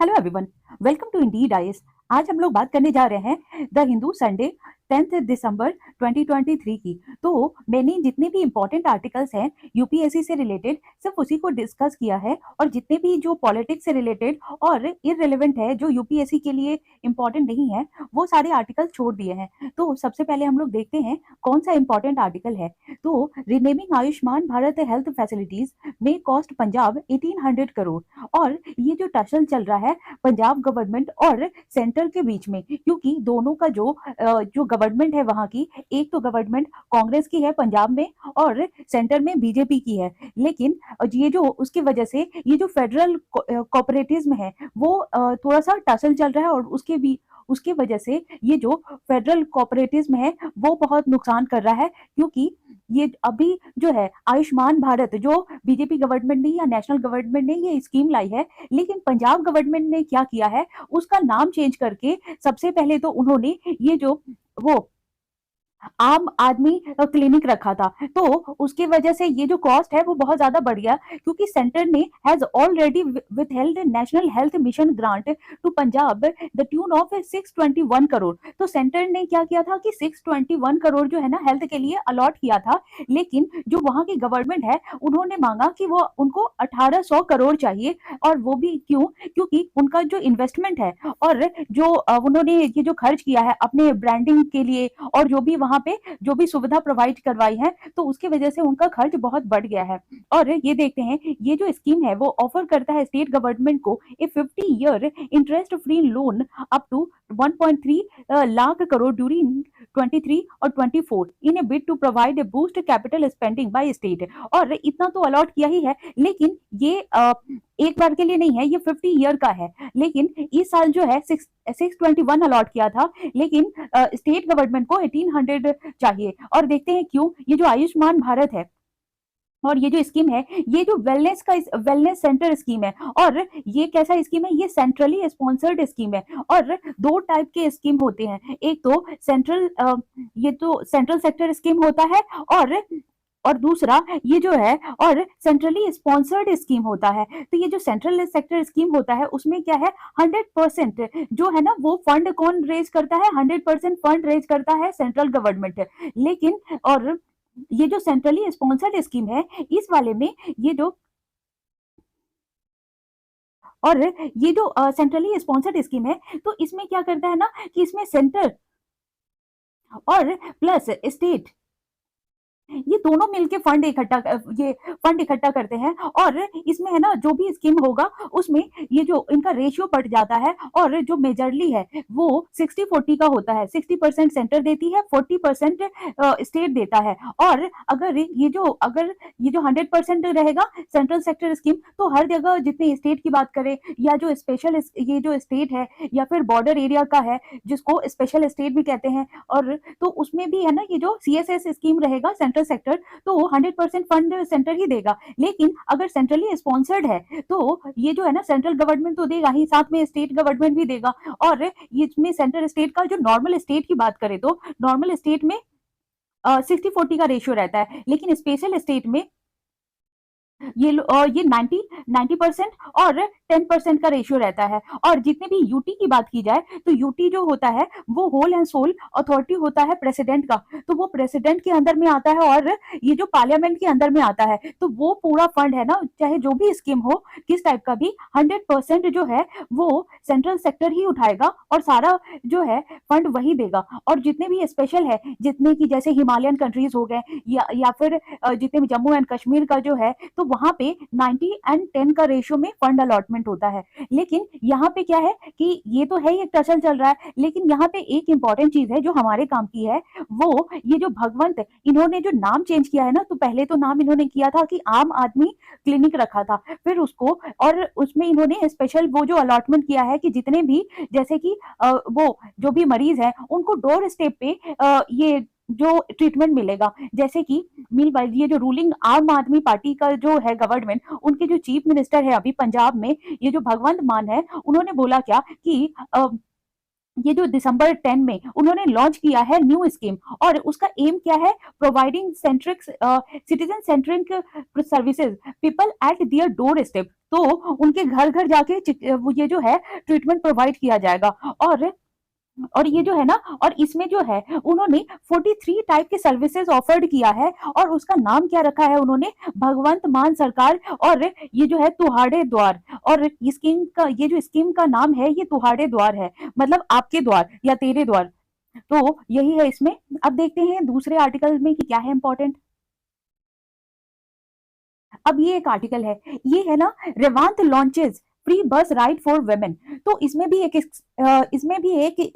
Hello everyone, welcome to Indeed IAS. आज हम लोग बात करने जा रहे हैं द हिंदू संडे 10 दिसंबर 2023 की। तो मैंने जितने भी इंपॉर्टेंट आर्टिकल्स हैं यूपीएससी से रिलेटेड सिर्फ उसी को डिस्कस किया है, और जितने भी जो पॉलिटिक्स से रिलेटेड और इररिलेवेंट है जो यूपीएससी के लिए इंपॉर्टेंट नहीं है वो सारे आर्टिकल छोड़ दिए हैं। तो सबसे पहले हम लोग देखते हैं कौन सा इंपॉर्टेंट आर्टिकल है। तो renaming Ayushman Bharat health facilities में कॉस्ट पंजाब 1800 करोड़। और ये जो टसल चल रहा है पंजाब गवर्नमेंट और सेंटर के बीच में, क्योंकि दोनों का जो गवर्नमेंट है वहां की, एक तो गवर्नमेंट कांग्रेस की है पंजाब में और सेंटर में बीजेपी की है। लेकिन ये जो उसकी वजह से ये जो फेडरल कोऑपरेटिव्स में है वो थोड़ा सा टसल चल रहा है, और उसके वजह से ये जो फेडरल कोऑपरेटिव्स में है वो बहुत नुकसान कर रहा है। क्योंकि ये अभी जो है आयुष्मान भारत जो बीजेपी गवर्नमेंट ने या नेशनल गवर्नमेंट ने ये स्कीम लाई है, लेकिन पंजाब गवर्नमेंट ने क्या किया है, उसका नाम चेंज करके सबसे पहले तो उन्होंने ये जो वो आम आदमी क्लिनिक रखा था। तो उसकी वजह से ये जो कॉस्ट है वो बहुत ज्यादा बढ़ गया, क्योंकि सेंटर ने has already withheld national health mission grant to Punjab the tune of 621 crore. तो सेंटर ने क्या किया था कि 621 करोड़ जो है ना हेल्थ के लिए अलॉट किया था, लेकिन जो वहां की गवर्नमेंट है उन्होंने मांगा कि वो उनको 1800 करोड़ चाहिए। और वो भी क्यों? क्योंकि उनका जो इन्वेस्टमेंट है और जो उन्होंने ये जो खर्च किया है अपने ब्रांडिंग के लिए और जो भी वहां पे जो भी सुविधा प्रोवाइड करवाई है, तो उसकी वजह से उनका खर्च बहुत बढ़ गया है। और ये देखते हैं ये जो स्कीम है वो ऑफर करता है स्टेट गवर्नमेंट को a 50 year interest free loan up to 1.3 lakh crore during 23 और 24 in a bid to provide a boost capital spending by state. और इतना तो अलॉट किया ही है, लेकिन ये एक बार के लिए नहीं है, ये 50 ईयर का है। लेकिन इस साल जो है 621 अलॉट किया था, लेकिन स्टेट गवर्नमेंट को 1800 चाहिए। और देखते हैं क्यों। ये जो आयुष्मान भारत है और ये जो स्कीम है ये जो वेलनेस सेंटर स्कीम है, और ये कैसा स्कीम है, ये सेंट्रली स्पॉन्सर्ड स्कीम है। और दो टाइप के स्कीम होते हैं, एक तो ये तो सेंट्रल सेक्टर स्कीम होता है, और दूसरा ये जो है और सेंट्रली स्पॉन्सर्ड स्कीम होता है। तो ये जो सेंट्रल सेक्टर स्कीम होता है उसमें क्या है, 100% जो है ना वो फंड कौन रेज करता है, 100% फंड रेज करता है सेंट्रल गवर्नमेंट। लेकिन और ये जो सेंट्रली स्पॉन्सर्ड स्कीम है इस वाले में ये जो और ये जो सेंट्रली स्पॉन्सर्ड स्कीम है, तो इसमें क्या करता है ना कि इसमें सेंटर और प्लस स्टेट ये दोनों मिलके फंड इकट्ठा करते हैं। और इसमें है ना जो भी स्कीम होगा उसमें ये जो इनका रेशियो बढ़ जाता है, और जो मेजरली है वो 60-40 का होता है। 60% सेंटर देती है, 40% स्टेट देता है। और अगर ये जो 100% रहेगा सेंट्रल सेक्टर स्कीम, तो हर जगह जितने स्टेट की बात करें या जो स्पेशल ये जो स्टेट है या फिर बॉर्डर एरिया का है जिसको स्पेशल स्टेट भी कहते हैं, और तो उसमें भी है ना ये जो सीएसएस स्कीम रहेगा सेंट्रल सेक्टर, तो 100% फंड सेंटर ही देगा। लेकिन अगर सेंट्रली स्पॉन्सर्ड है तो ये जो है ना सेंट्रल गवर्नमेंट तो देगा ही, साथ में स्टेट गवर्नमेंट भी देगा। और इसमें सेंटर स्टेट का जो नॉर्मल स्टेट की बात करें तो नॉर्मल स्टेट में 60-40 का रेशियो रहता है, लेकिन स्पेशल स्टेट में ये 90% और 10% का रेशियो रहता है। और जितने भी यूटी की बात की जाए तो यूटी जो होता है वो होल एंड सोल अथॉरिटी होता है प्रेसिडेंट का, तो वो प्रेसिडेंट के अंदर में आता है, और ये जो पार्लियामेंट के अंदर में आता है। तो वो पूरा फंड है ना, चाहे जो भी स्कीम हो किस टाइप का भी, 100% जो है वो सेंट्रल सेक्टर ही उठाएगा और सारा जो है फंड वही देगा। और जितने भी स्पेशल है, जितने की जैसे हिमालयन कंट्रीज हो गए या फिर जितने भी जम्मू एंड कश्मीर का जो है, तो वहां पे 90 एंड 10 का रेशियो में फंड अलॉटमेंट होता है। लेकिन यहाँ पे क्या है कि ये तो है, एक टसल चल रहा है, लेकिन यहाँ पे एक इंपॉर्टेंट चीज है जो हमारे काम की है, वो ये जो भगवंत इन्होंने जो नाम चेंज किया है ना, तो पहले तो नाम इन्होंने किया था कि आम आदमी क्लिनिक रखा था, फिर उसको और उसमें इन्होंने स्पेशल वो जो अलॉटमेंट किया है कि जितने भी जैसे कि वो जो भी मरीज है उनको डोर स्टेप पे ये जो ट्रीटमेंट मिलेगा। जैसे कि मीनवाइल ये जो रूलिंग आम आदमी पार्टी का जो है गवर्नमेंट, उनके जो चीफ मिनिस्टर है अभी पंजाब में, ये जो भगवंत मान है, उन्होंने बोला क्या कि ये जो दिसंबर 10 में उन्होंने लॉन्च किया है न्यू स्कीम, और उसका एम क्या है, providing centric citizen centric services people at their doorstep. तो उनके घर घर जाके ये जो है ट्रीटमेंट प्रोवाइड किया जाएगा। और ये जो है ना, और इसमें जो है उन्होंने 43 टाइप के सर्विसेज ऑफर्ड किया है, और उसका नाम क्या रखा है उन्होंने, भगवंत मान सरकार, और ये जो है तुहाड़े द्वार। और स्कीम का, ये जो स्कीम का नाम है ये तुहाड़े द्वार है, मतलब आपके द्वार या तेरे द्वार। तो यही है इसमें। अब देखते हैं दूसरे आर्टिकल में कि क्या है इंपॉर्टेंट। अब ये एक आर्टिकल है, ये है ना, रेवांत लॉन्चेस फ्री बस राइड फॉर वेमेन। तो इसमें भी एक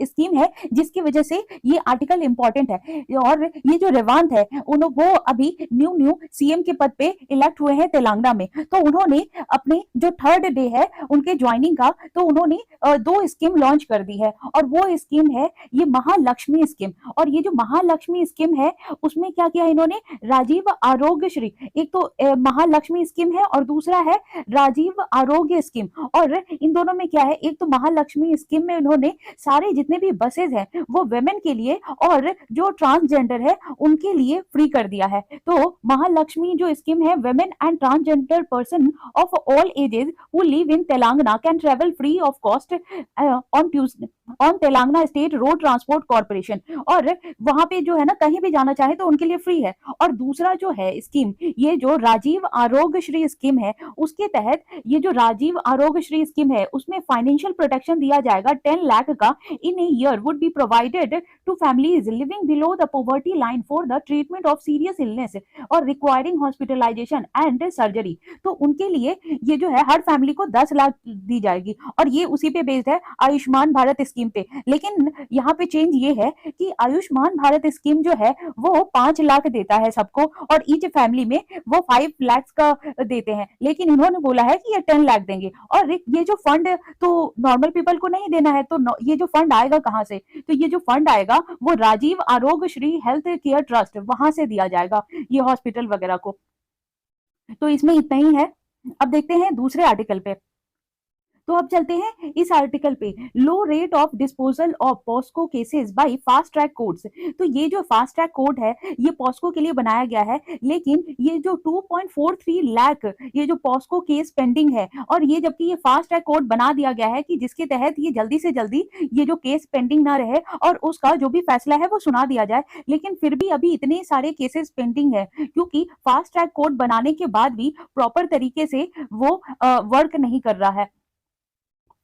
स्कीम है जिसकी वजह से ये आर्टिकल इंपॉर्टेंट है। और ये जो रेवांत है वो अभी न्यू सीएम के पद पे इलेक्ट हुए हैं तेलंगाना में। तो उन्होंने अपने जो थर्ड डे है उनके ज्वाइनिंग का, तो उन्होंने 2 स्कीम लॉन्च कर दी है, और वो स्कीम है ये महालक्ष्मी स्कीम। और ये जो महालक्ष्मी स्कीम है उसमें क्या किया है इन्होंने, राजीव आरोग्य श्री, एक तो महालक्ष्मी स्कीम है और दूसरा है राजीव आरोग्य स्कीम। और इन दोनों में क्या है, एक तो महालक्ष्मी स्कीम में उन्होंने सारे जितने भी बसेस हैं वो वेमेन के लिए और जो ट्रांसजेंडर है उनके लिए फ्री कर दिया है। तो महालक्ष्मी जो स्कीम है, women and transgender person of all ages who live in Telangana can travel free of cost on Telangana state road transport corporation. और वहां पे जो है ना कहीं भी जाना चाहे तो उनके लिए फ्री है। और दूसरा जो है स्कीम, ये जो राजीव आरोग्य श्री स्कीम है, उसके तहत ये जो राजीव आरोग्य श्री स्कीम है उसमें फाइनेंशियल प्रोटेक्शन दिया जाएगा 10 लाख का in a year would be provided to families living below the poverty line for the treatment of serious illness और रिक्वायरिंग हॉस्पिटलाइजेशन एंड सर्जरी। तो उनके लिए ये जो है हर फैमिली को 10 लाख दी जाएगी, और ये उसी पे बेस्ड है आयुष्मान भारत स्कीम पे। लेकिन यहाँ पे चेंज ये है कि आयुष्मान भारत स्कीम जो है वो 5 लाख देता है सबको, और ईच फैमिली में वो 5 लाख का देते हैं। लेकिन इन्होंने बोला है कि ये 10 लाख देंगे। और ये जो फंड तो नॉर्मल पीपल को नहीं देना है, तो ये जो फंड आएगा कहाँ से, तो ये जो फंड आएगा वो राजीव आरोग्य श्री हेल्थ केयर ट्रस्ट, वहां से दिया जाएगा ये हॉस्पिटल वगैरह को। तो इसमें इतना ही है। अब देखते हैं दूसरे आर्टिकल पे। तो अब चलते हैं इस आर्टिकल पे, low rate of disposal of POCSO cases by fast track courts. तो ये जो फास्ट ट्रैक कोर्ट है ये पॉस्को के लिए बनाया गया है, लेकिन ये जो 2.43 लाख ये जो पॉस्को केस पेंडिंग है, और ये जबकि ये फास्ट ट्रैक कोर्ट बना दिया गया है कि जिसके तहत ये जल्दी से जल्दी ये जो केस पेंडिंग ना रहे और उसका जो भी फैसला है वो सुना दिया जाए, लेकिन फिर भी अभी इतने सारे केसेस पेंडिंग है क्योंकि फास्ट ट्रैक कोर्ट बनाने के बाद भी प्रॉपर तरीके से वो वर्क नहीं कर रहा है।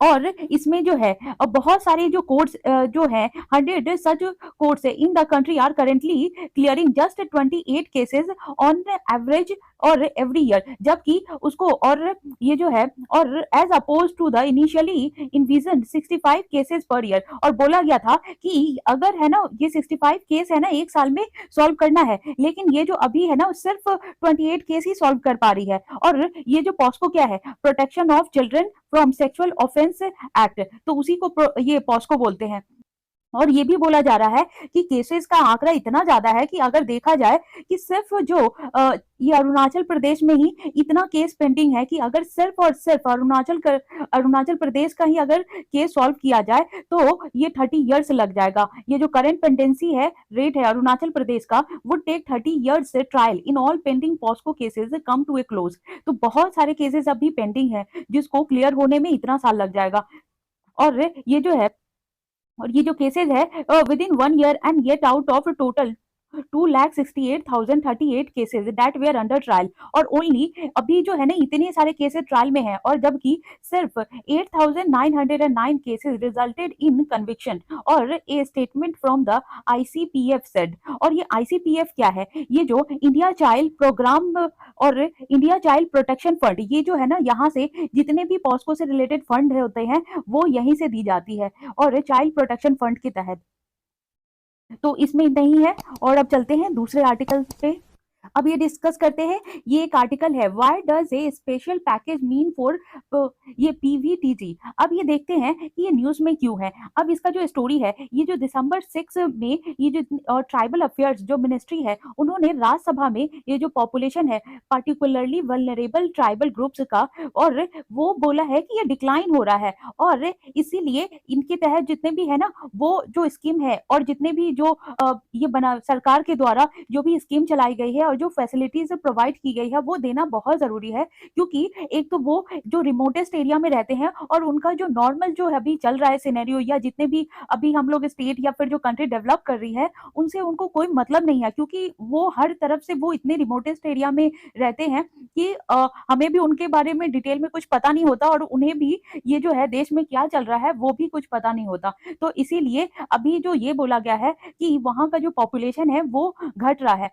और इसमें जो है बहुत सारे जो कोर्ट्स जो है 100 such courts in the country are currently clearing just 28 cases on average और एवरी ईयर, जबकि उसको और ये जो है और as oppose to the initially envision 65 cases per year. और बोला गया था कि अगर है ना ये 65 केस है ना एक साल में सॉल्व करना है, लेकिन ये जो अभी है ना सिर्फ 28 केस ही सॉल्व कर पा रही है। और ये जो पॉस्को क्या है, protection of children from sexual offence act, तो उसी को ये पॉस्को बोलते हैं। और ये भी बोला जा रहा है कि केसेस का आंकड़ा इतना ज्यादा है कि अगर देखा जाए कि सिर्फ जो ये अरुणाचल प्रदेश में ही इतना केस पेंडिंग है कि अगर सिर्फ और सिर्फ अरुणाचल प्रदेश का ही अगर केस सॉल्व किया जाए तो ये 30 इयर्स लग जाएगा। ये जो करंट पेंडेंसी है रेट है अरुणाचल प्रदेश का, वुड टेक 30 इयर्स से trial in all pending POCSO cases come to a close. तो बहुत सारे केसेस अभी पेंडिंग है जिसको क्लियर होने में इतना साल लग जाएगा। और ये जो है और ये जो केसेस है within 1 year and get out of total 2,68,038 cases that were under trial. और ओनली अभी जो है ना इतने सारे केसेस ट्रायल में है, और जबकि सिर्फ 8,909 केसेस रिजल्टेड इन कन्विक्शन और ए स्टेटमेंट फ्रॉम द आईसीपीएफ सेड। और ये आईसीपीएफ क्या है, ये जो इंडिया चाइल्ड प्रोग्राम और इंडिया चाइल्ड प्रोटेक्शन फंड, ये जो है ना यहाँ से जितने भी पॉस्को से रिलेटेड फंड होते हैं वो यहीं से दी जाती है, और चाइल्ड प्रोटेक्शन फंड के तहत। तो इसमें नहीं है। और अब चलते हैं दूसरे आर्टिकल पे। अब ये डिस्कस करते हैं, ये एक आर्टिकल है, why does a special package mean for ये पीवीटीजी। अब ये देखते हैं कि ये न्यूज में क्यों है। अब इसका जो स्टोरी है, ये जो दिसंबर 6 में ये जो ट्राइबल अफेयर्स जो मिनिस्ट्री है, उन्होंने राज्यसभा में ये जो पॉपुलेशन है पार्टिकुलरली वल्नरेबल ट्राइबल ग्रुप्स का, और वो बोला है कि ये डिक्लाइन हो रहा है, और इसीलिए इनके तहत जितने भी है ना वो जो स्कीम है और जितने भी जो ये बना सरकार के द्वारा जो भी स्कीम चलाई गई है और जो फैसिलिटीज प्रोवाइड की गई है वो देना बहुत जरूरी है। क्योंकि एक तो वो जो रिमोटेस्ट एरिया में रहते हैं और उनका जो नॉर्मल जो अभी चल रहा है सिनेरियो, या जितने भी अभी हम लोग स्टेट या फिर जो कंट्री डेवलप कर रही है उनसे उनको कोई मतलब नहीं है, क्योंकि वो हर तरफ से वो इतने रिमोटेस्ट एरिया में रहते हैं कि हमें भी उनके बारे में डिटेल में कुछ पता नहीं होता, और उन्हें भी ये जो है देश में क्या चल रहा है वो भी कुछ पता नहीं होता। तो इसीलिए अभी जो ये बोला गया है कि वहां का जो पॉपुलेशन है वो घट रहा है।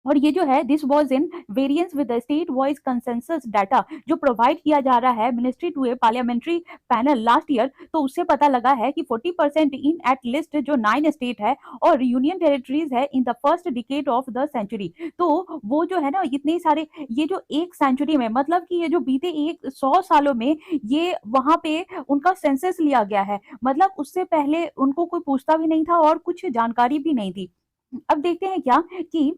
और ये जो है this was in variance with the state wise consensus data जो प्रोवाइड किया जा रहा है ministry to a parliamentary panel last year, तो उससे पता लगा है कि 40% इन एट लिस्ट जो 9 स्टेट है और यूनियन टेरिटरीज है in the first decade of the century. तो वो जो है ना इतने सारे, ये जो एक सेंचुरी में मतलब कि ये जो बीते 100 सालों में ये वहां पे उनका सेंसस लिया गया है, मतलब उससे पहले उनको कोई पूछता भी नहीं था और कुछ जानकारी भी नहीं थी। अब देखते हैं क्या कि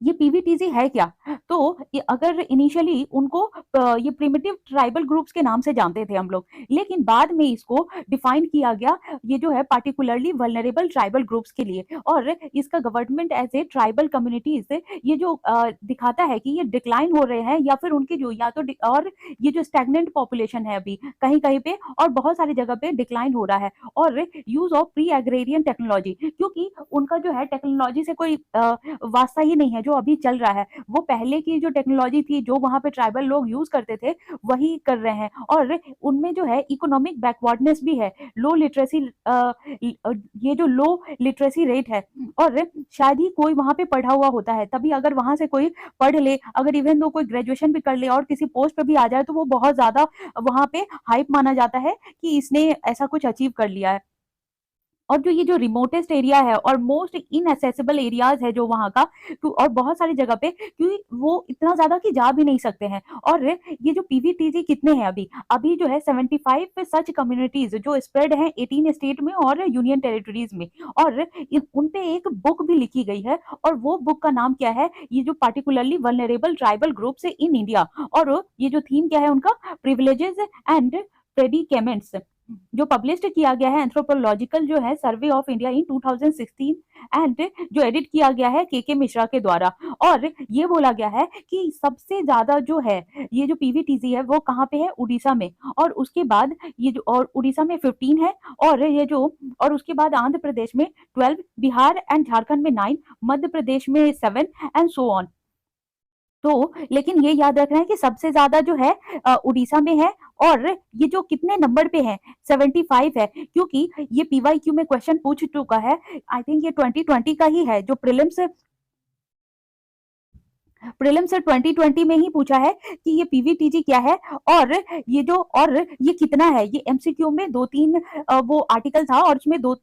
ये पीवीटीजी है क्या। तो ये अगर इनिशियली उनको ये प्रिमिटिव ट्राइबल ग्रुप्स के नाम से जानते थे हम लोग, लेकिन बाद में इसको डिफाइन किया गया ये जो है पार्टिकुलरली वल्नरेबल ट्राइबल ग्रुप्स के लिए, और इसका government as a tribal communities ये जो दिखाता है कि ये डिक्लाइन हो रहे हैं या फिर उनकी जो या तो और ये जो स्टैग्नेंट पॉपुलेशन है अभी कहीं कहीं पे और बहुत सारी जगह पे डिक्लाइन हो रहा है, और use of pre agrarian technology, क्योंकि उनका जो है टेक्नोलॉजी से कोई वास्ता ही नहीं है जो अभी चल रहा है, वो पहले की जो टेक्नोलॉजी थी जो वहां पे ट्राइबल लोग यूज करते थे वही कर रहे हैं, और उनमें जो है इकोनॉमिक बैकवर्डनेस भी है, लो लिटरेसी, ये जो लो लिटरेसी रेट है, और शायद ही कोई वहां पे पढ़ा हुआ होता है, तभी अगर वहां से कोई पढ़ ले, अगर इवन दो कोई ग्रेजुएशन भी कर ले और किसी पोस्ट पे भी आ जाए तो वो बहुत ज्यादा वहां पे हाइप माना जाता है कि इसने ऐसा कुछ अचीव कर लिया है। और जो ये जो रिमोटेस्ट एरिया है और मोस्ट इनएसेसिबल एरियाज है जो वहां का, और बहुत सारी जगह पे क्योंकि वो इतना ज्यादा कि जा भी नहीं सकते हैं, और ये जो पीवीटीजी कितने हैं अभी अभी जो है 75 सच कम्युनिटीज जो स्प्रेड हैं 18 स्टेट में और यूनियन टेरिटरीज में, और उन पे एक बुक भी लिखी गई है, और वो बुक का नाम क्या है, ये जो particularly vulnerable tribal groups in India, और ये जो थीम क्या है उनका, प्रिविलेजेस एंड प्रेडिकेमेंट्स, जो पब्लिश किया गया है एंथ्रोपोलॉजिकल जो है survey of India in 2016 and जो एडिट किया गया है के मिश्रा के द्वारा। और ये बोला गया है कि सबसे ज्यादा जो है ये जो पीवीटीजी है वो कहाँ पे है, उड़ीसा में, और उसके बाद ये जो और उड़ीसा में 15 है, और ये जो और उसके बाद आंध्र प्रदेश में 12, बिहार एंड झारखंड में 9, मध्य प्रदेश में 7 एंड सो ऑन। तो लेकिन ये याद रखना है कि सबसे ज्यादा जो है उड़ीसा में है, और ये जो कितने नंबर पे है 75 है, क्योंकि ये पीवाईक्यू में क्वेश्चन पूछ चुका है, आई थिंक ये 2020 का ही है जो प्रीलिम्स से 2020 में ही पूछा है कि ये पीवीटीजी क्या है, और ये जो और ये कितना है, ये एमसीक्यू में 2-3 वो आर्टिकल था और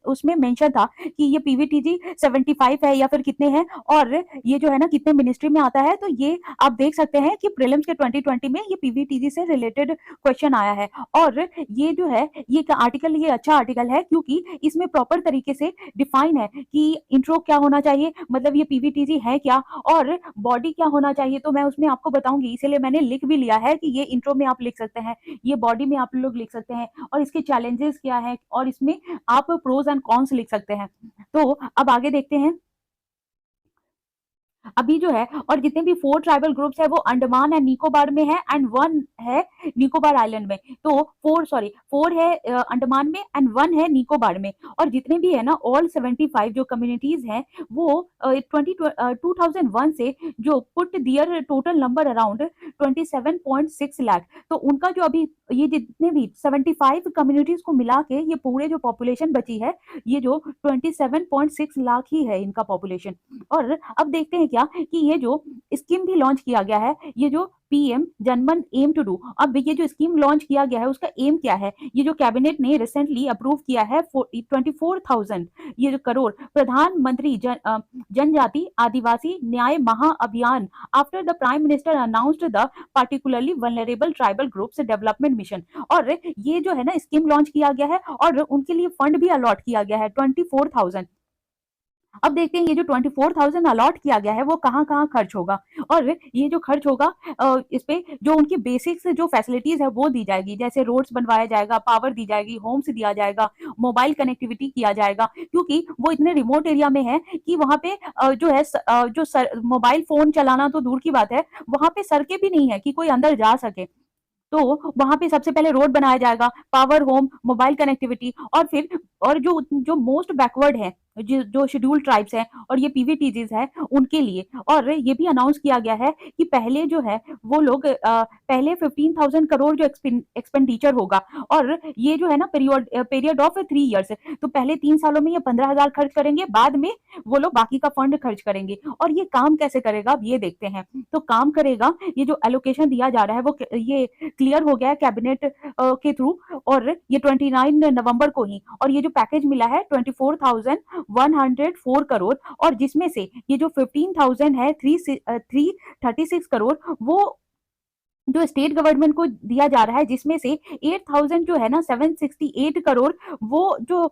उसमें मेंशन था कि ये पीवीटीजी 75 है या फिर कितने हैं, और ये जो है ना कितने मिनिस्ट्री में आता है। तो ये आप देख सकते हैं कि प्रीलिम्स के 2020 में ये पीवीटीजी से रिलेटेड क्वेश्चन आया है, और ये जो है ये आर्टिकल ये अच्छा आर्टिकल है क्योंकि इसमें प्रॉपर तरीके से डिफाइन है कि इंट्रो क्या होना चाहिए, मतलब ये पीवीटीजी है क्या और बॉडी क्या होना चाहिए, तो मैं उसमें आपको बताऊंगी, इसीलिए मैंने लिख भी लिया है कि ये इंट्रो में आप लिख सकते हैं, ये बॉडी में आप लोग लिख सकते हैं, और इसके चैलेंजेस क्या है, और इसमें आप प्रोज एंड कॉन्स लिख सकते हैं। तो अब आगे देखते हैं। अभी जो है और जितने भी 4 ट्राइबल ग्रुप्स है वो अंडमान एंड निकोबार में है एंड 1 है निकोबार आइलैंड में। तो 4 है अंडमान में एंड 1 है निकोबार में, और जितने भी है ना ऑल 75 जो कम्युनिटीज हैं वो 2001 से जो पुट दियर टोटल नंबर अराउंड 27.6 लाख। तो उनका जो अभी ये जितने भी 75 कम्युनिटीज को मिला के ये पूरे जो पॉपुलेशन बची है ये जो 27.6 लाख ही है इनका पॉपुलेशन। और अब देखते हैं क्या कि ये जो स्कीम भी लॉन्च किया गया है, ये जो PM Janman M to do, अब ये जो स्कीम लॉन्च किया गया है उसका एम क्या है, ये जो कैबिनेट ने रिसेंटली अप्रूव किया है 24,000 ये जो करोड़ प्रधानमंत्री जनजाति आदिवासी न्याय महाअभियान after the prime minister announced the particularly vulnerable tribal groups development mission. और ये जो है ना स्कीम लॉन्च किया गया है और उनके लिए फंड भी अलॉट किया गया है 24,000। अब देखते हैं ये जो 24,000 अलॉट किया गया है वो कहाँ कहाँ खर्च होगा। और ये जो खर्च होगा इस पे जो उनकी बेसिक्स जो फैसिलिटीज है वो दी जाएगी, जैसे रोड्स बनवाया जाएगा, पावर दी जाएगी, होम्स दिया जाएगा, मोबाइल कनेक्टिविटी किया जाएगा, क्योंकि वो इतने रिमोट एरिया में है कि वहाँ पे जो है जो मोबाइल फोन चलाना तो दूर की बात है, वहाँ पे सड़कें भी नहीं है कि कोई अंदर जा सके। तो वहां पे सबसे पहले रोड बनाया जाएगा, पावर, होम, मोबाइल कनेक्टिविटी, और फिर और जो जो मोस्ट बैकवर्ड है, जो शेड्यूल्ड ट्राइब्स हैं और ये पीवीटीजीज है उनके लिए। और ये भी अनाउंस किया गया है कि पहले जो है वो लोग पहले 15,000 करोड़ जो एक्सपेंडिचर होगा, और ये जो है ना पीरियड ऑफ 3 इयर्स, तो पहले 3 सालों में ये 15,000 खर्च करेंगे, बाद में वो लोग बाकी का फंड खर्च करेंगे। और ये काम कैसे करेगा अब ये देखते हैं। तो काम करेगा, ये जो एलोकेशन दिया जा रहा है वो ये क्लियर हो गया है कैबिनेट के थ्रू, और ये 29 नवंबर को ही। और ये जो पैकेज मिला है 24,104 करोड़, और जिसमें से ये जो 15,000 है 336 करोड़ वो जो स्टेट गवर्नमेंट को दिया जा रहा है, जिसमें से 8,000 जो है ना 768 करोड़ वो जो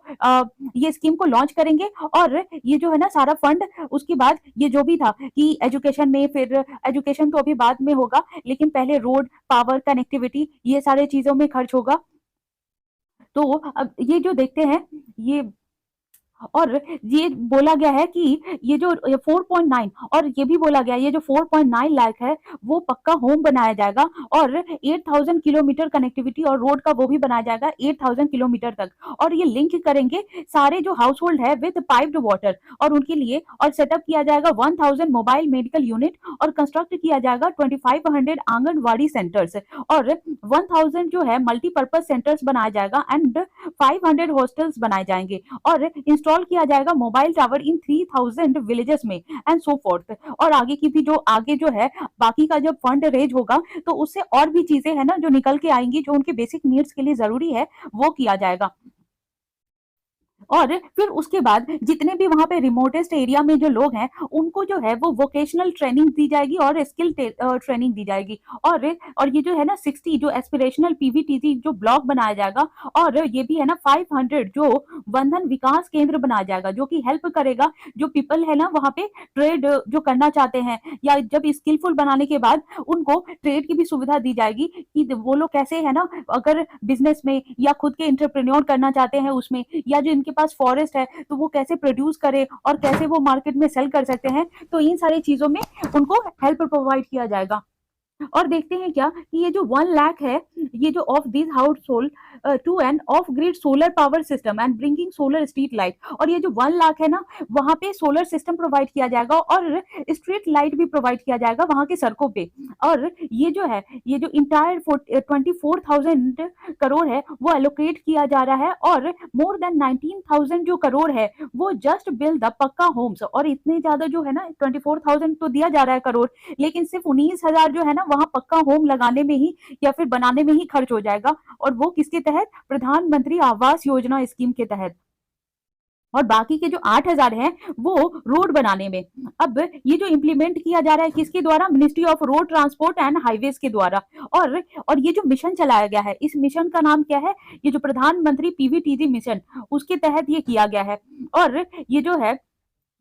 ये स्कीम को लॉन्च करेंगे। और ये जो है ना सारा फंड उसके बाद ये जो भी था कि एजुकेशन में, फिर एजुकेशन तो अभी बाद में होगा, लेकिन पहले रोड, पावर, कनेक्टिविटी, ये सारे चीजों में खर्च होगा। तो अब ये जो देखते हैं ये, और ये बोला गया है कि ये जो 4.9, और ये भी बोला गया है ये जो 4.9 लाख है वो पक्का होम बनाया जाएगा, और 8,000 किलोमीटर कनेक्टिविटी और रोड का वो भी बनाया जाएगा 8,000 किलोमीटर तक। और ये लिंक करेंगे सारे जो हाउस होल्ड है विद पाइप्ड वाटर, और उनके लिए और सेटअप किया जाएगा 1,000 मोबाइल मेडिकल यूनिट, और कंस्ट्रक्ट किया जाएगा 2,500 आंगनवाड़ी सेंटर्स, और 1,000 जो है मल्टीपर्पज सेंटर्स बनाया जाएगा, एंड 500 हॉस्टल्स बनाए जाएंगे, और इंस्टॉल किया जाएगा मोबाइल टावर इन 3,000 विलेजेस में, एंड सो फोर्थ। और आगे की भी जो आगे जो है बाकी का जब फंड रेज होगा तो उससे और भी चीजें है ना जो निकल के आएंगी, जो उनके बेसिक नीड्स के लिए जरूरी है वो किया जाएगा। और फिर उसके बाद जितने भी वहां पे रिमोटेस्ट एरिया में जो लोग हैं उनको जो है वो वोकेशनल ट्रेनिंग दी जाएगी और स्किल ट्रेनिंग दी जाएगी। और ये जो है ना 60 जो एस्पिरेशनल पीवीटीसी जो ब्लॉक बनाया जाएगा, और ये भी है ना 500 जो बंधन विकास केंद्र बनाया जाएगा, जो कि हेल्प करेगा जो पीपल है ना वहां पे ट्रेड जो करना चाहते हैं, या जब स्किलफुल बनाने के बाद उनको ट्रेड की भी सुविधा दी जाएगी कि वो लोग कैसे है ना अगर बिजनेस में या खुद के इंटरप्रेन्योर करना चाहते हैं उसमें, या जो इनके पास फॉरेस्ट है तो वो कैसे प्रोड्यूस करे और कैसे वो मार्केट में सेल कर सकते हैं। तो इन सारी चीजों में उनको हेल्प प्रोवाइड किया जाएगा। और देखते हैं क्या कि ये जो 1 लाख है, ये जो of this household to an off grid solar power system and bringing solar street light, और ये जो 1 लाख है ना वहां पे सोलर सिस्टम प्रोवाइड किया जाएगा और स्ट्रीट लाइट भी प्रोवाइड किया जाएगा वहां के सड़कों पे। और ये जो है ये जो इंटायर 24,000 करोड़ है वो एलोकेट किया जा रहा है, और मोर देन 19,000 जो करोड़ है वो जस्ट बिल्ड द पक्का होम्स। और इतने ज्यादा जो है ना 24,000 तो दिया जा रहा है करोड़, लेकिन सिर्फ 19,000 जो है ना वहां पक्का होम लगाने में ही या फिर बनाने में ही खर्च हो जाएगा, और वो किसके तहत, प्रधानमंत्री आवास योजना स्कीम के तहत। और बाकी के जो 8,000 हैं वो रोड बनाने में। अब ये जो इम्प्लीमेंट किया जा रहा है किसके द्वारा, ministry of road transport and highways के द्वारा। और ये जो मिशन चलाया गया है इस मिशन का नाम क्या है, ये जो प्रधानमंत्री पीवीटीजी मिशन उसके तहत ये किया गया है। और ये जो है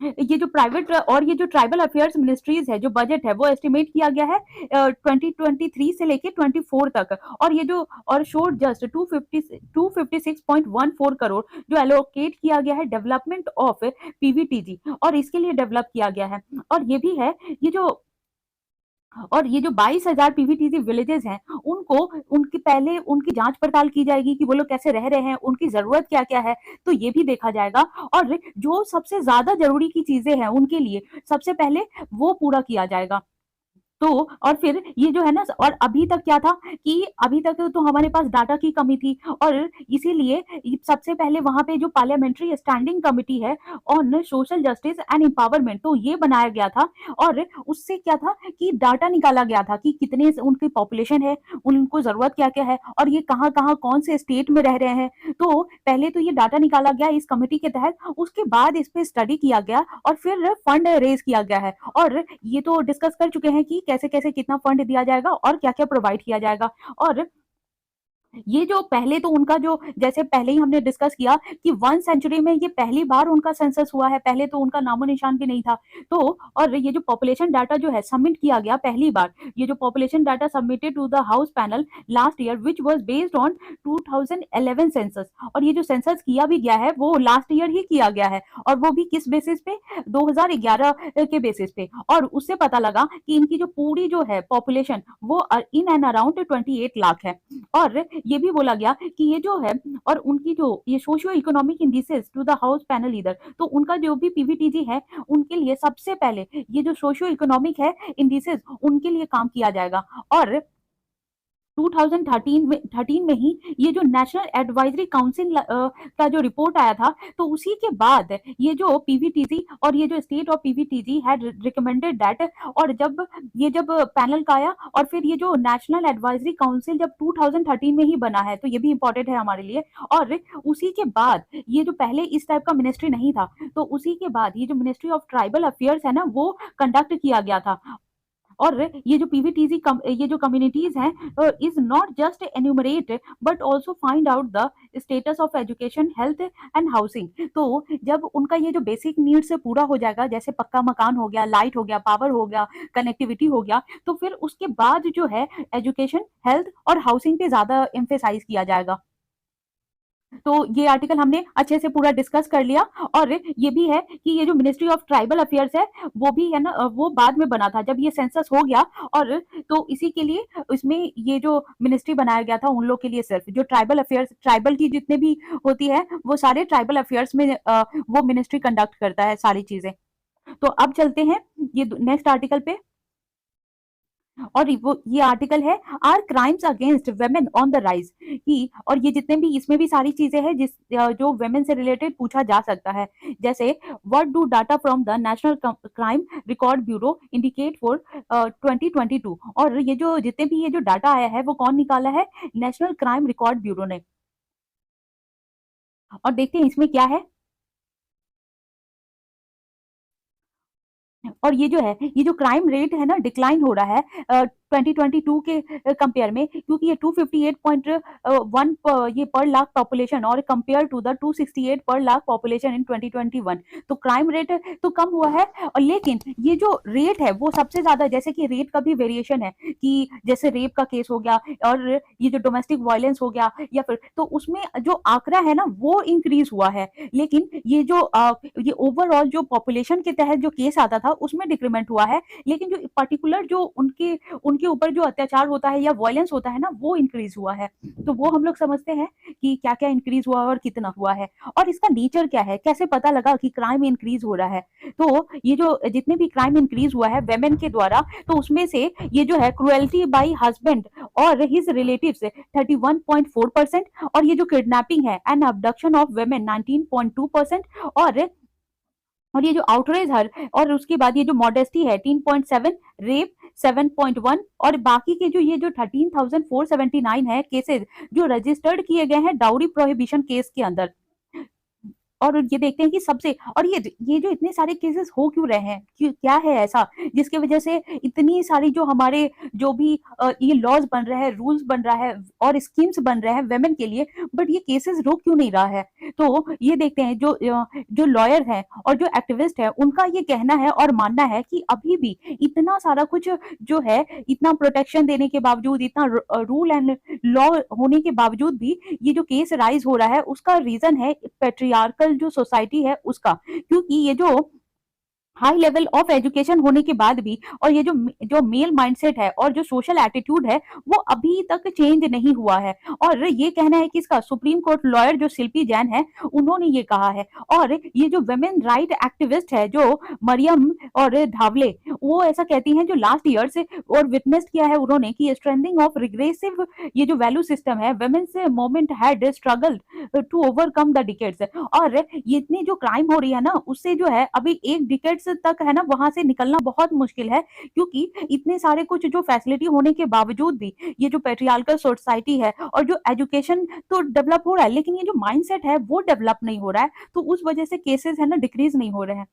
ये जो प्राइवेट और ये जो ट्राइबल अफेयर्स मिनिस्ट्रीज है जो बजट है वो एस्टिमेट किया गया है 2023 से लेके 24 तक, और ये जो और शोड जस्ट 256.14 करोड़ जो एलोकेट किया गया है डेवलपमेंट ऑफ पीवीटीजी, और इसके लिए डेवलप किया गया है। और ये भी है ये जो 22,000 पीवीटीसी विलेजेस हैं उनको उनकी पहले उनकी जांच पड़ताल की जाएगी कि वो लोग कैसे रह रहे हैं, उनकी जरूरत क्या क्या है, तो ये भी देखा जाएगा। और जो सबसे ज्यादा जरूरी की चीजें हैं उनके लिए सबसे पहले वो पूरा किया जाएगा। तो और फिर ये जो है ना, और अभी तक क्या था कि अभी तक तो हमारे पास डाटा की कमी थी, और इसीलिए सबसे पहले वहां पे जो पार्लियामेंट्री स्टैंडिंग कमिटी है on social justice and empowerment, तो ये बनाया गया था। और उससे क्या था कि डाटा निकाला गया था कि कितने उनकी पॉपुलेशन है, उनको जरूरत क्या क्या है, और ये कहाँ कहाँ कौन से स्टेट में रह रहे हैं। तो पहले तो ये डाटा निकाला गया इस कमेटी के तहत, उसके बाद इस पे स्टडी किया गया और फिर फंड रेज किया गया है। और ये तो डिस्कस कर चुके हैं कि कैसे कैसे कितना फंड दिया जाएगा और क्या क्या प्रोवाइड किया जाएगा। और ये जो पहले तो उनका जो, जैसे पहले ही हमने डिस्कस किया कि 1 सेंचुरी में ये पहली बार उनका सेंसस हुआ है, पहले तो उनका नामो निशान भी नहीं था। तो और ये जो पॉपुलेशन डाटा जो है सबमिट किया गया पहली बार, ये जो population data submitted to the house panel last year which was based on 2011 census, और ये जो सेंसस किया भी गया है वो लास्ट ईयर ही किया गया है, और वो भी किस बेसिस पे, 2011 के बेसिस पे। और उससे पता लगा कि इनकी जो पूरी जो है पॉपुलेशन वो इन एंड अराउंड 28 लाख है। और ये भी बोला गया कि ये जो है, और उनकी जो ये socio economic indices to the house panel leader, तो उनका जो भी पीवीटीजी है उनके लिए सबसे पहले ये जो सोशियो इकोनॉमिक है इंडिसेस उनके लिए काम किया जाएगा। और 2013 में ही ये जो नेशनल एडवाइजरी काउंसिल का जो रिपोर्ट आया था, तो उसी के बाद ये जो पीवीटीजी और ये जो state of PVTG had recommended that, और जब पैनल का आया, और फिर ये जो नेशनल एडवाइजरी काउंसिल जब 2013 में ही बना है, तो ये भी इंपॉर्टेंट है हमारे लिए। और उसी के बाद ये जो पहले इस टाइप का मिनिस्ट्री नहीं था, तो उसी के बाद ये जो मिनिस्ट्री ऑफ ट्राइबल अफेयर्स है ना वो कंडक्ट किया गया था। और ये जो पीवीटीजी ये जो कम्युनिटीज हैं is not just enumerate but also find out the status of education, health and housing. तो जब उनका ये जो बेसिक नीड्स पूरा हो जाएगा, जैसे पक्का मकान हो गया, लाइट हो गया, पावर हो गया, कनेक्टिविटी हो गया, तो फिर उसके बाद जो है एजुकेशन, हेल्थ और हाउसिंग पे ज्यादा एम्फेसाइज किया जाएगा। तो ये आर्टिकल हमने अच्छे से पूरा डिस्कस कर लिया। और ये भी है कि ये जो मिनिस्ट्री ऑफ ट्राइबल अफेयर्स है वो भी है ना, वो बाद में बना था जब ये सेंसस हो गया। और तो इसी के लिए इसमें ये जो मिनिस्ट्री बनाया गया था उन लोग के लिए, सिर्फ जो ट्राइबल अफेयर्स, ट्राइबल की जितने भी होती है वो सारे ट्राइबल अफेयर्स में वो मिनिस्ट्री कंडक्ट करता है सारी चीजें। तो अब चलते हैं ये नेक्स्ट आर्टिकल पे। और वो ये आर्टिकल है are crimes against women on the rise की, और ये जितने भी इसमें भी सारी चीजें हैं जिस जो वेमेन से रिलेटेड पूछा जा सकता है। जैसे what do data from the national crime record bureau indicate for 2022, और ये जो जितने भी ये जो डाटा आया है वो कौन निकाला है, नेशनल क्राइम रिकॉर्ड ब्यूरो ने। और देखते हैं इसमें क्या है। और ये जो है, ये जो क्राइम रेट है ना डिक्लाइन हो रहा है 2022 के कंपेयर में, क्योंकि ये 258.1 ये पर लाख पॉपुलेशन और कंपेयर टू द 268 पर लाख पॉपुलेशन इन 2021, तो क्राइम रेट तो कम हुआ है। और लेकिन ये जो रेट है वो सबसे ज्यादा, जैसे कि रेट का भी वेरिएशन है कि जैसे रेप का केस हो गया और ये जो डोमेस्टिक वायलेंस हो गया, या फिर तो उसमें जो आंकड़ा है ना वो इंक्रीज हुआ है। लेकिन ये जो ये ओवरऑल जो पॉपुलेशन के तहत जो केस आता था उसमें डिक्रीमेंट हुआ है, लेकिन जो पर्टिकुलर जो उनके उनके ऊपर जो अत्याचार होता है या वायलेंस होता है ना वो इंक्रीज हुआ है। तो वो हम लोग समझते हैं कि क्या क्या इंक्रीज हुआ और कितना हुआ है, और इसका नेचर क्या है, कैसे पता लगा कि क्राइम इंक्रीज हो रहा है। तो ये जो जितने भी क्राइम इंक्रीज हुआ है वेमेन के द्वारा, तो उसमें से ये जो है क्रुएल्टी बाई हस्बैंड और हिज रिलेटिव्स 31.4%, और ये जो किडनैपिंग है एंड अबडक्शन ऑफ वेमेन 19.2%, और ये जो आउटरेज हर, और उसके बाद ये जो मॉडेस्टी है 10.7, रेप 7.1, और बाकी के जो ये जो 13,479 है केसेस जो रजिस्टर्ड किए गए हैं डाउरी प्रोहिबिशन केस के अंदर। और ये देखते हैं कि सबसे, और ये जो इतने सारे केसेस हो क्यों रहे हैं, क्या है ऐसा जिसकी वजह से इतनी सारी जो हमारे जो भी ये लॉज बन रहे हैं, रूल्स बन रहा है और स्कीम्स बन रहे हैं वेमेन के लिए, बट ये केसेस रोक क्यों नहीं रहा है। तो ये देखते हैं जो लॉयर है और जो एक्टिविस्ट है उनका ये कहना है और मानना है कि अभी भी इतना सारा कुछ जो है, इतना प्रोटेक्शन देने के बावजूद, इतना रूल एंड लॉ होने के बावजूद भी ये जो केस राइज हो रहा है उसका रीजन है पेट्रियार्कल जो सोसाइटी है उसका, क्योंकि ये जो हाई लेवल ऑफ एजुकेशन होने के बाद भी, और ये जो जो मेल माइंडसेट है और जो सोशल एटीट्यूड है वो अभी तक चेंज नहीं हुआ है। और ये कहना है कि इसका सुप्रीम कोर्ट लॉयर जो शिल्पी जैन है उन्होंने ये कहा है। और ये जो वुमेन राइट एक्टिविस्ट है जो मरियम और धावले, वो ऐसा कहती हैं जो लास्ट ईयर से और विटनेस किया है उन्होंने कि स्ट्रेंथिंग ऑफ रिग्रेसिव ये जो वैल्यू सिस्टम है women's movement had struggle to overcome the decades. और ये इतनी जो क्राइम हो रही है ना उससे जो है अभी एक डिकेड्स तक है ना वहां से निकलना बहुत मुश्किल है, क्योंकि इतने सारे कुछ जो फैसिलिटी होने के बावजूद भी ये जो पेट्रियार्कल सोसाइटी है और जो एजुकेशन तो डेवलप हो रहा है लेकिन ये जो माइंडसेट है वो डेवलप नहीं हो रहा है, तो उस वजह से केसेस है ना डिक्रीज नहीं हो रहे हैं।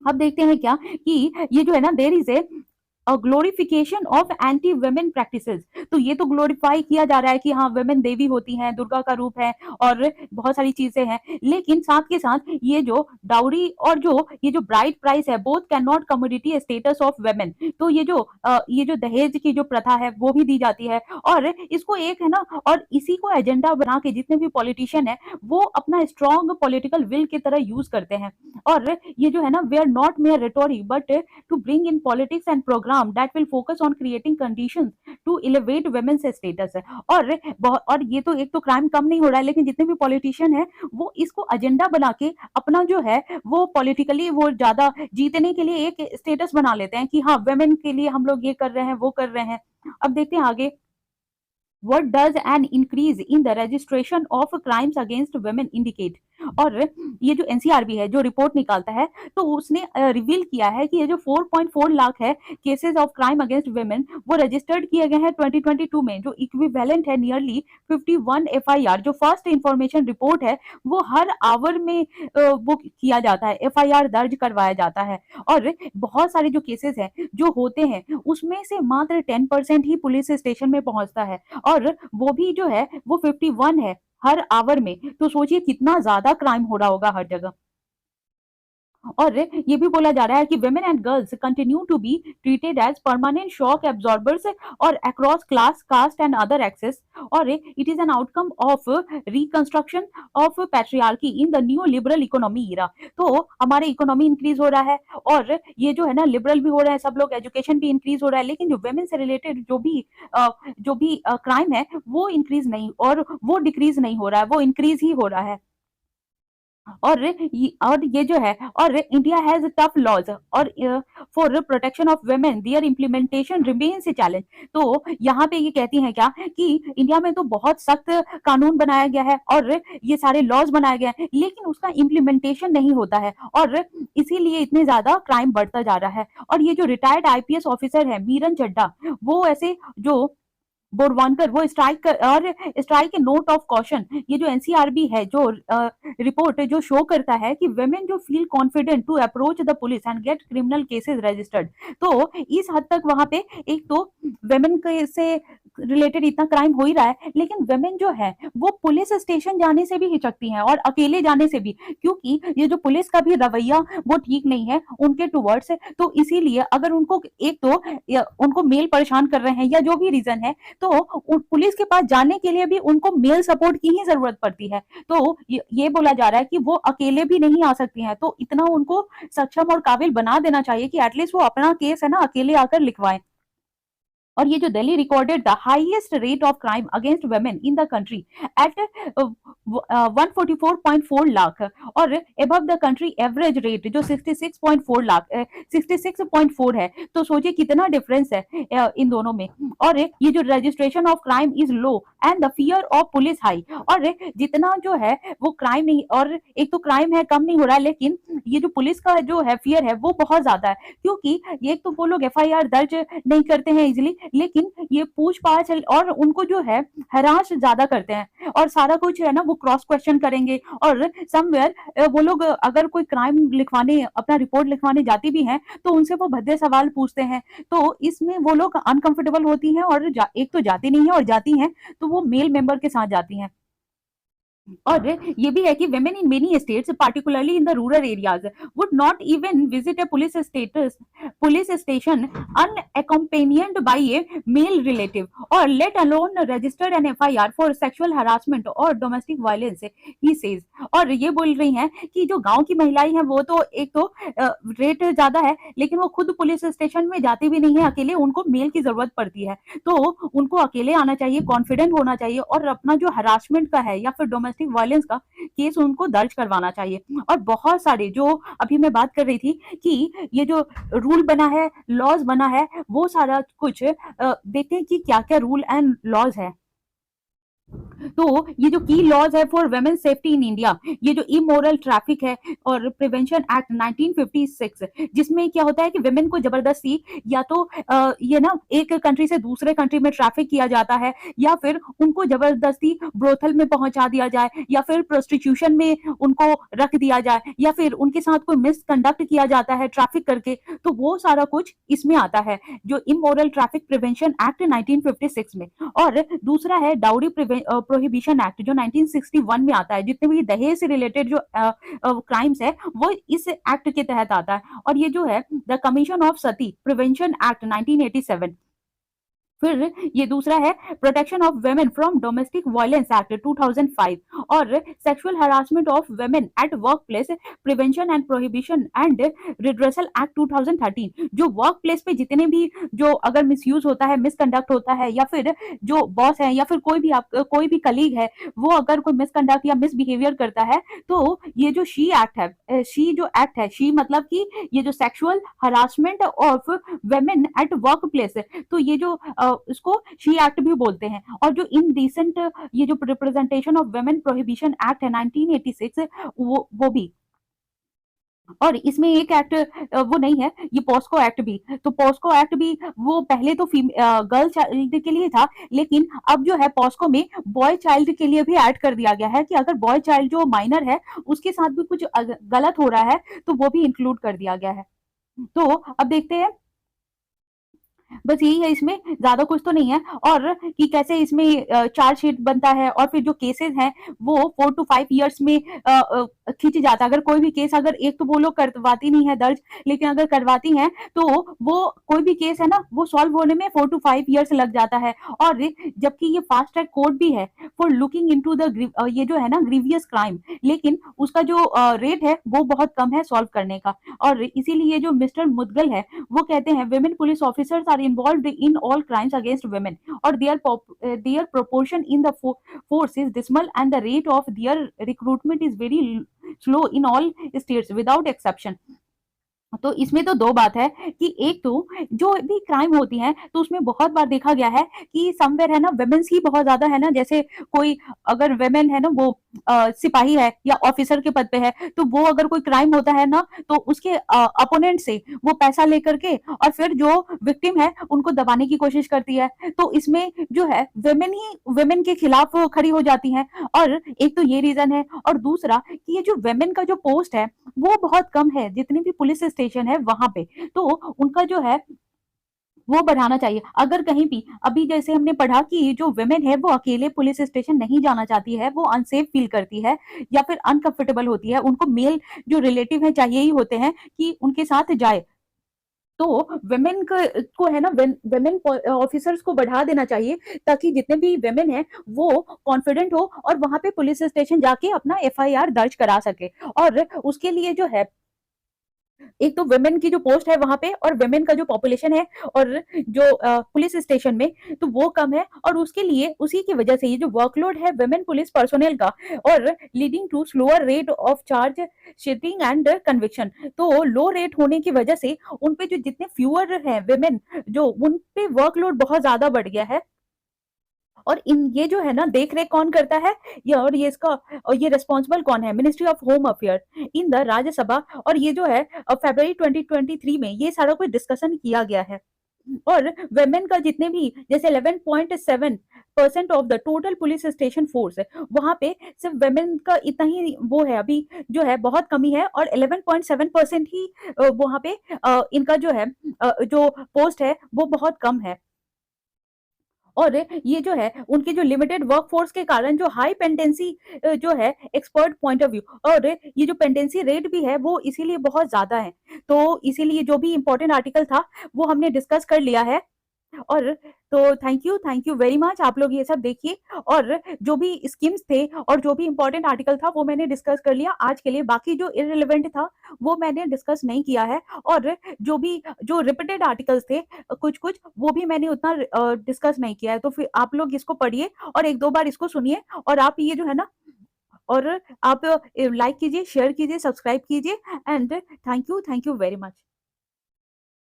अब देखते हैं क्या कि ये जो है ना there is a glorification of anti women practices. तो ये तो ग्लोरीफाई किया जा रहा है कि हाँ वुमेन देवी होती हैं, दुर्गा का रूप है और बहुत सारी चीजें हैं, लेकिन साथ के साथ ये जो डाउरी और जो ये जो ब्राइड प्राइस है both can not commodity status of women. तो ये जो दहेज की जो प्रथा है वो भी दी जाती है और इसको एक है ना, और इसी को एजेंडा बना के जितने भी पॉलिटिशियन है वो अपना स्ट्रॉन्ग पॉलिटिकल विल की तरह यूज करते हैं। और ये जो है ना they are not mere rhetoric but to bring in politics and program that will focus on creating conditions to elevate women's status है। और ये तो एक तो क्राइम कम नहीं हो रहा है लेकिन जितने भी पॉलिटिशियन है वो इसको एजेंडा बना के अपना जो है वो पॉलिटिकली वो ज्यादा जीतने के लिए एक स्टेटस बना लेते हैं कि हाँ वुमेन के लिए हम लोग ये कर रहे हैं वो कर रहे हैं। अब देखते हैं आगे, what does an increase in the registration of crimes against women indicate। और ये जो एनसीआरबी है जो रिपोर्ट निकालता है तो उसने रिवील किया है कि ये जो 4.4 लाख है cases of crime against women वो रजिस्टर्ड किए गए हैं 2022 में, जो इक्विवेलेंट है नियरली 51 एफआईआर। जो फर्स्ट इंफॉर्मेशन रिपोर्ट है वो हर आवर में वो किया जाता है, एफआईआर दर्ज करवाया जाता है। और बहुत सारे जो केसेस हैं जो होते हैं उसमें से मात्र 10% ही पुलिस स्टेशन में पहुंचता है और वो भी जो है वो 51 है हर आवर में। तो सोचिए कितना ज्यादा क्राइम हो रहा होगा हर जगह। और ये भी बोला जा रहा है कि women and girls continue to be treated as permanent shock absorbers और across class, caste and other access। और it is an outcome of reconstruction of patriarchy in the new liberal economy era। तो हमारे economy increase हो रहा है और ये जो है ना लिबरल भी हो रहा है, सब लोग एजुकेशन भी इंक्रीज हो रहा है, लेकिन जो वेमेन से रिलेटेड जो भी क्राइम है वो इंक्रीज नहीं और वो डिक्रीज नहीं हो रहा है, वो इंक्रीज ही हो रहा है। और ये जो है और इंडिया हैज टफ लॉज और for protection of women their implementation remains a challenge. तो यहाँ पे ये कहती हैं क्या कि इंडिया में तो बहुत सख्त कानून बनाया गया है और ये सारे लॉज बनाए गए हैं लेकिन उसका इम्प्लीमेंटेशन नहीं होता है और इसीलिए इतने ज्यादा क्राइम बढ़ता जा रहा है। और ये जो रिटायर्ड आईपीएस ऑफिसर है मीरन चड्डा, वो ऐसे जो बोरवानकर वो स्ट्राइक नोट ऑफ कॉशन, ये जो एनसीआरबी है जो रिपोर्ट जो शो करता है कि वेमेन जो feel confident to approach the police and get criminal cases registered. तो इस हद तक वहां पे एक तो वेमेन के से रिलेटेड इतना क्राइम हो ही रहा है लेकिन वेमेन जो है वो पुलिस स्टेशन जाने से भी हिचकती हैं और अकेले जाने से भी, क्योंकि ये जो पुलिस का भी रवैया वो ठीक नहीं है उनके टुवर्ड्स। तो इसीलिए अगर उनको एक तो उनको मेल परेशान कर रहे हैं या जो भी रीजन है तो पुलिस के पास जाने के लिए भी उनको मेल सपोर्ट की ही जरूरत पड़ती है। तो ये बोला जा रहा है कि वो अकेले भी नहीं आ सकती हैं, तो इतना उनको सक्षम और काबिल बना देना चाहिए कि एटलीस्ट वो अपना केस है ना अकेले आकर लिखवाएं। और ये जो Delhi recorded the highest rate of crime against women in the country at 144.4 lakh और above the country average rate जो 66.4 है। तो सोचिए कितना डिफरेंस है इन दोनों में। और ये जो registration of crime is low and the fear of police high. और जितना जो है वो क्राइम नहीं, और एक तो क्राइम है कम नहीं हो रहा है लेकिन ये जो पुलिस का जो है फियर है वो बहुत ज्यादा है, क्योंकि एक तो वो लोग एफआईआर दर्ज नहीं करते हैं इजिली लेकिन ये पूछताछ और उनको जो है हरास ज्यादा करते हैं और सारा कुछ है ना वो क्रॉस क्वेश्चन करेंगे। और समवेयर वो लोग अगर कोई क्राइम लिखवाने अपना रिपोर्ट लिखवाने जाती भी हैं तो उनसे वो भद्दे सवाल पूछते हैं, तो इसमें वो लोग अनकंफर्टेबल होती हैं और एक तो जाती नहीं है और जाती हैं तो वो मेल मेंबर के साथ जाती हैं। और ये भी है कि women in many states, particularly in the rural areas, would not even visit a police station unaccompanied by a male relative, or let alone register an FIR for sexual harassment or domestic violence, he says। और ये बोल रही हैं कि जो गांव की महिलाएं हैं वो तो एक तो रेट ज्यादा है, लेकिन वो खुद पुलिस स्टेशन में जाती भी नहीं है अकेले, उनको मेल की जरूरत पड़ती है। तो उनको अकेले आना चाहिए, कॉन्फिडेंट होना चाहिए, और अपना जो हरासमेंट का है या फिर डोमेस्टिक वायलेंस का केस उनको दर्ज करवाना चाहिए। और बहुत सारे जो अभी मैं बात कर रही थी कि ये जो रूल बना है, लॉज बना है, वो सारा कुछ देखते हैं कि क्या क्या रूल एंड लॉज है। तो ये जो की लॉज है for women safety in India, ये जो इमोरल ट्रैफिक है और प्रिवेंशन एक्ट 1956, जिसमें क्या होता है कि वेमेन को जबरदस्ती या तो ये ना एक कंट्री से दूसरे कंट्री में ट्रैफिक किया जाता है, या फिर उनको जबरदस्ती ब्रोथल में पहुंचा दिया जाए, या फिर प्रोस्टिट्यूशन में उनको रख दिया जाए, या फिर उनके साथ कोई मिसकंडक्ट किया जाता है ट्रैफिक करके। तो वो सारा कुछ इसमें आता है, जो इमोरल ट्रैफिक प्रिवेंशन एक्ट 1956 में। और दूसरा है डाउरी प्रोहिबिशन एक्ट, जो 1961 में आता है। जितने भी दहेज से रिलेटेड जो क्राइम्स है वो इस एक्ट के तहत आता है। और ये जो है the commission of Sati prevention act 1987। फिर ये दूसरा है protection of women from domestic violence act 2005, और sexual harassment of women at work place prevention and prohibition and redressal act 2013। जो वर्क प्लेस पे जितने भी जो अगर मिसयूज होता है, मिसकंडक्ट होता है, या फिर जो बॉस है या फिर कोई भी कलीग है, वो अगर कोई मिसकंडक्ट या मिसबिहेवियर करता है, तो ये जो शी एक्ट है, शी जो एक्ट है, शी मतलब कि ये जो sexual harassment of women at work place, तो ये जो इसको शी एक्ट भी बोलते हैं। और जो इनडिसेंट ये जो representation of women prohibition act है 1986, वो भी। और इसमें एक एक्ट वो नहीं है, ये पॉस्को एक्ट भी। तो पॉस्को एक्ट भी वो पहले तो गर्ल चाइल्ड के लिए था, लेकिन अब जो है पॉस्को में बॉय चाइल्ड के लिए भी ऐड कर दिया गया है कि अगर बॉय चाइल्ड जो माइनर है उसके साथ भी कुछ गलत हो रहा है तो वो भी इंक्लूड कर दिया गया है। तो अब देखते हैं, बस यही है, इसमें ज्यादा कुछ तो नहीं है। और कि कैसे इसमें चार्जशीट बनता है, और फिर जो केसेस हैं वो 4 to 5 years में खींच जाता है। अगर कोई भी केस, अगर एक तो वो लोग करवाती नहीं है दर्ज, लेकिन अगर करवाती हैं तो वो कोई भी केस है ना वो सॉल्व होने में 4 to 5 years लग जाता है। और जबकि ये फास्ट ट्रैक कोर्ट भी है फॉर लुकिंग इनटू द ये जो है ना ग्रीवियस क्राइम, लेकिन उसका जो रेट है वो बहुत कम है सॉल्व करने का। और इसीलिए जो मिस्टर मुदगल है वो कहते हैं women police officers are involved in all crimes against women, or their proportion in the force is dismal, and the rate of their recruitment is very slow in all states without exception। तो इसमें तो दो बात है कि एक तो जो भी क्राइम होती है तो उसमें बहुत बार देखा गया है कि समवेयर है ना वेमेन्स ही बहुत ज्यादा है ना, जैसे कोई अगर वेमेन है ना वो सिपाही है या ऑफिसर के पद पे है, तो वो अगर कोई क्राइम होता है ना तो उसके अपोनेंट से वो पैसा लेकर के और फिर जो विक्टिम है उनको दबाने की कोशिश करती है। तो इसमें जो है वेमेन ही वेमेन के खिलाफ खड़ी हो जाती हैं। और एक तो ये रीजन है, और दूसरा कि ये जो वेमेन का जो पोस्ट है वो बहुत कम है जितने भी पुलिस स्टेशन है वहां पे। तो उनका जो है वो बढ़ाना चाहिए। अगर कहीं भी अभी जैसे हमने पढ़ा कि जो वुमेन है वो अकेले पुलिस स्टेशन नहीं जाना चाहती है, वो अनसेफ फील करती है या फिर अनकंफर्टेबल होती है, उनको मेल जो रिलेटिव है चाहिए ही होते हैं कि उनके साथ जाए। तो वेमेन को है ना वेमेन ऑफिसर्स को बढ़ा देना चाहिए, ताकि जितने भी वेमेन है वो कॉन्फिडेंट हो और वहां पे पुलिस स्टेशन जाके अपना एफआईआर दर्ज करा सके। और उसके लिए जो है एक तो वेमेन की जो पोस्ट है वहां पे और वेमेन का जो पॉपुलेशन है और जो पुलिस स्टेशन में तो वो कम है, और उसके लिए उसी की वजह से ये जो वर्कलोड है वेमेन पुलिस पर्सोनेल का, और leading to slower rate of charge sheeting and conviction. तो लो रेट होने की वजह से उन पे जो जितने फ्यूअर है वेमेन, जो उन पे वर्कलोड बहुत ज्यादा बढ़ गया है। और इन ये जो है ना देख रेख कौन करता है, ये और ये इसका और ये रिस्पॉन्सिबल कौन है, ministry of home affair in the Rajya Sabha. और ये जो है फरवरी 2023 में ये सारा कुछ डिस्कशन किया गया है। और वेमेन का जितने भी जैसे 11.7% of the total police station force है वहां पे सिर्फ वेमेन का इतना ही वो है, अभी जो है बहुत कमी है, और 11.7% ही वहां पे इनका जो है जो पोस्ट है वो बहुत कम है। और ये जो है उनके जो लिमिटेड वर्कफोर्स के कारण जो हाई पेंडेंसी जो है एक्सपर्ट पॉइंट ऑफ व्यू, और ये जो पेंडेंसी रेट भी है वो इसीलिए बहुत ज़्यादा है। तो इसीलिए जो भी इम्पोर्टेंट आर्टिकल था वो हमने डिस्कस कर लिया है। और तो थैंक यू वेरी मच, आप लोग ये सब देखिए। और जो भी स्कीम्स थे और जो भी इंपॉर्टेंट आर्टिकल था वो मैंने डिस्कस कर लिया आज के लिए। बाकी जो इररिलेवेंट था वो मैंने डिस्कस नहीं किया है। और जो भी जो रिपीटेड आर्टिकल्स थे कुछ कुछ, वो भी मैंने उतना डिस्कस नहीं किया है। तो फिर आप लोग इसको पढ़िए और एक दो बार इसको सुनिए, और आप ये जो है ना, और आप लाइक कीजिए, शेयर कीजिए, सब्सक्राइब कीजिए। And thank you very much.